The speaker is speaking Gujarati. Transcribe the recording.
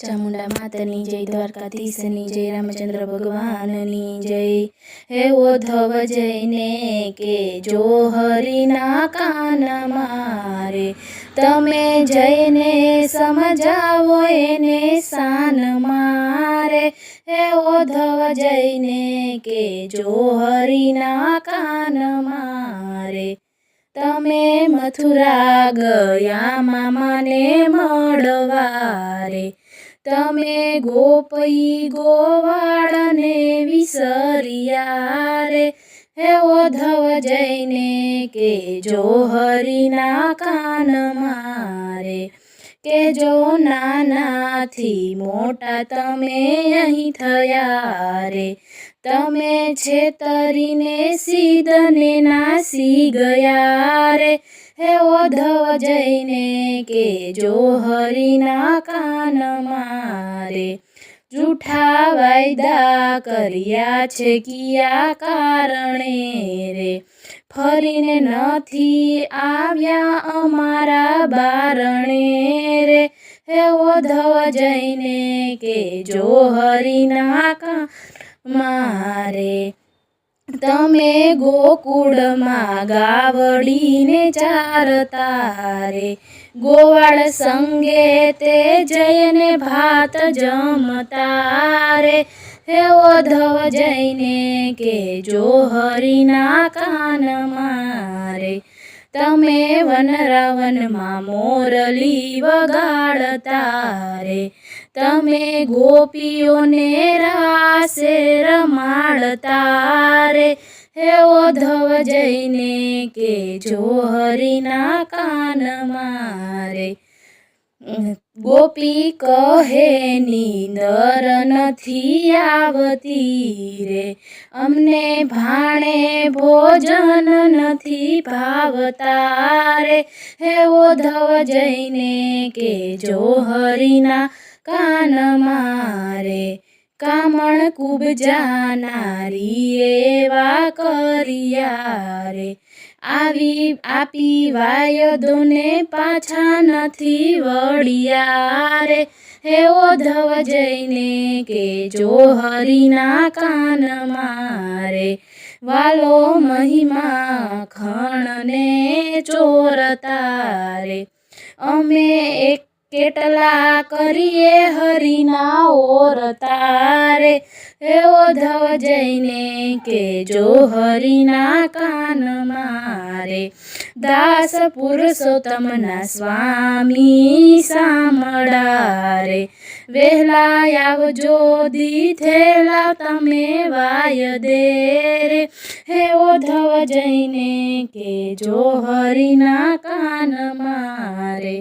ચામુંડા માતાની જય, દ્વારકાધીશની જય, રામચંદ્ર ભગવાનની જય। હે ઓધવ જઈને કે જો હરિના કાન મારે, તમે જઈને સમજાવો એને શાન મારે। હે ઓધવ જઈને કે જો હરિના કાન મારે, તમે મથુરા ગયા મામાને મળવા રે, તમે ગોપી ગોવાળને વિસર્યા રે। હે ઓધવ જઈને કે જો હરિના કાન મારે, કે જો નાનાથી મોટા તમે અહીં થયા રે, તમે છેતરીને સિદ્ધને નાસી ગયા રે। હે ઓધવ જઈને કે જો હરિના કાન મારે, જૂઠા વાયદા કર્યા છે કિયા કારણે રે, ફરીને નથી આવ્યા અમારા બારણે રે। હે ઓધવ જઈને કે જો હરિના કાન મારે, તમે ગોકુળમાં ગાવડીને ચારતા રે, ગોવાળ સંગે તે જઈને ભાત જમતા રે। હે ઓધવ જઈને કે જો હરિના કાન મારે, તમે વનરાવનમાં મોરલી વગાડતા રે, તમે ગોપીઓને રાસે રમાડતા રે। હે ઓધવ જઈને કે જો હરિના કાન મારે, ગોપી કહે નીંદર નથી આવતી રે, અમને ભાણે ભોજન નથી ભાવતા રે। હે ઓધવ જઈને કે જો હરિના કાન મારે, કામણ કુબજાનારી એવા કર્યા રે, આપી વાયદોને પાછા નથી વળ્યા રે। હે ઓધવ જઈને કે જો હરિના કાન મારે, વાલો મહિમા ખણને ચોરતા રે, અમે કેટલા કરીએ હરિના ઓરતા રે। હે ઓધવ જઈને કે જો હરિના કાન મારે, દાસ પુરુષોત્તમના સ્વામી શામળા રે, વહેલા આવજો દીધેલા તમે વાયદે રે। હે ઓધવ જઈને કે જો હરિના કાન મારે।